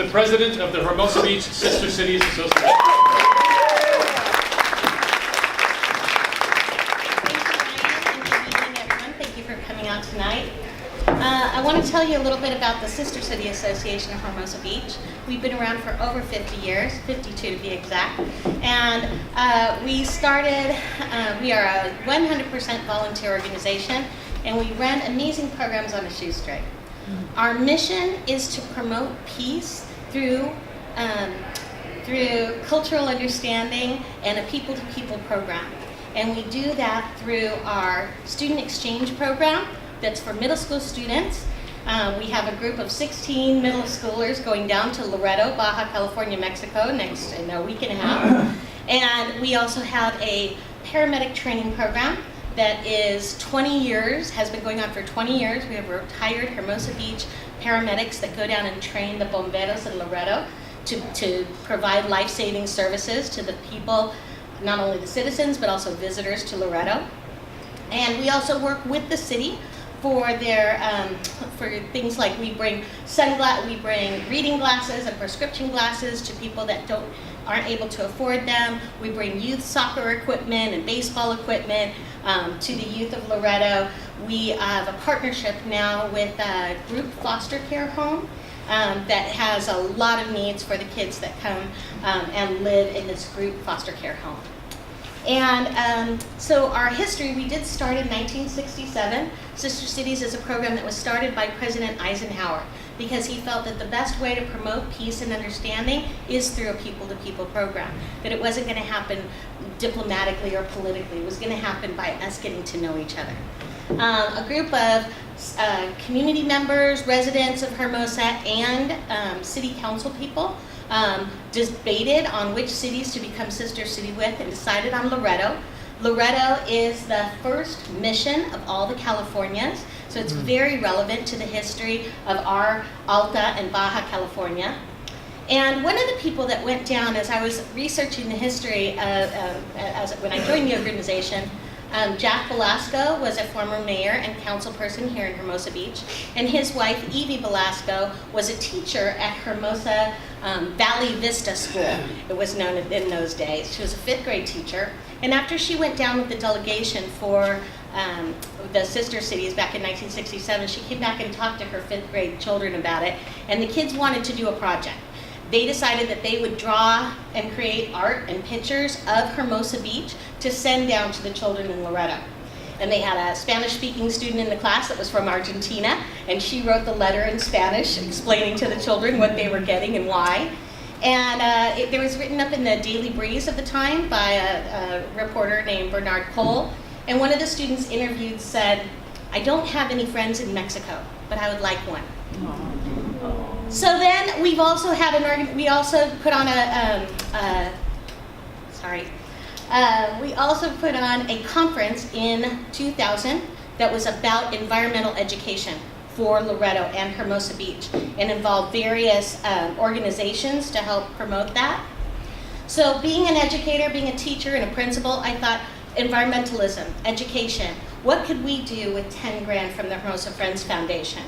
the president of the Hermosa Beach Sister Cities Association. Out tonight. I want to tell you a little bit about the Sister City Association of Hermosa Beach. We've been around for over 50 years, 52 to be exact, and we are a 100% volunteer organization, and we run amazing programs on a shoestring. Our mission is to promote peace through cultural understanding and a people-to-people program. And we do that through our student exchange program that's for middle school students. We have a group of 16 middle schoolers going down to Loreto, Baja California, Mexico in a week and a half. And we also have a paramedic training program that is 20 years, has been going on for 20 years. We have retired Hermosa Beach paramedics that go down and train the bomberos in Loreto to provide life-saving services to the people, not only the citizens, but also visitors to Loreto. And we also work with the city for their for things like we bring reading glasses and prescription glasses to people that aren't able to afford them. We bring youth soccer equipment and baseball equipment to the youth of Loreto. We have a partnership now with a group foster care home that has a lot of needs for the kids that come and live in this group foster care home. And so our history, we did start in 1967. Sister Cities is a program that was started by President Eisenhower because he felt that the best way to promote peace and understanding is through a people-to-people program, that it wasn't going to happen diplomatically or politically. It was going to happen by us getting to know each other. A group of community members, residents of Hermosa, and city council people debated on which cities to become sister city with and decided on Loreto. Loreto is the first mission of all the Californias, so it's very relevant to the history of our Alta and Baja California. And one of the people that went down as I was researching the history when I joined the organization, Jack Velasco was a former mayor and council person here in Hermosa Beach, and his wife, Evie Velasco, was a teacher at Hermosa Valley Vista School, it was known in those days. She was a 5th grade teacher, and after she went down with the delegation for the sister cities back in 1967, she came back and talked to her 5th grade children about it, and the kids wanted to do a project. They decided that they would draw and create art and pictures of Hermosa Beach to send down to the children in Loreto. And they had a Spanish-speaking student in the class that was from Argentina, and she wrote the letter in Spanish explaining to the children what they were getting and why. And it was written up in the Daily Breeze of the time by a reporter named Bernard Cole. And one of the students interviewed said, "I don't have any friends in Mexico, but I would like one." So then we've also had we also put on we also put on a conference in 2000 that was about environmental education for Loreto and Hermosa Beach, and involved various organizations to help promote that. So being an educator, being a teacher and a principal, I thought environmentalism, education, what could we do with 10 grand from the Hermosa Friends Foundation?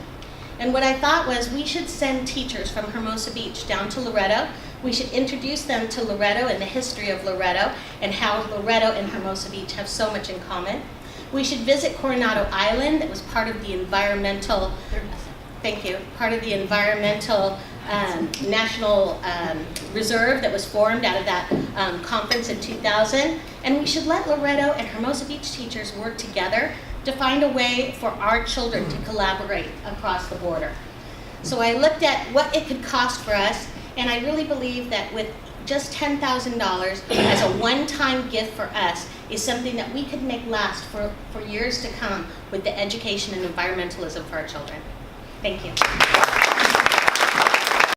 And what I thought was we should send teachers from Hermosa Beach down to Loreto. We should introduce them to Loreto and the history of Loreto and how Loreto and Hermosa Beach have so much in common. We should visit Coronado Island, that was part of the environmental, national reserve that was formed out of that conference in 2000. And we should let Loreto and Hermosa Beach teachers work together to find a way for our children to collaborate across the border. So I looked at what it could cost for us, and I really believe that with just $10,000 as a one-time gift for us is something that we could make last for years to come with the education and environmentalism for our children. Thank you.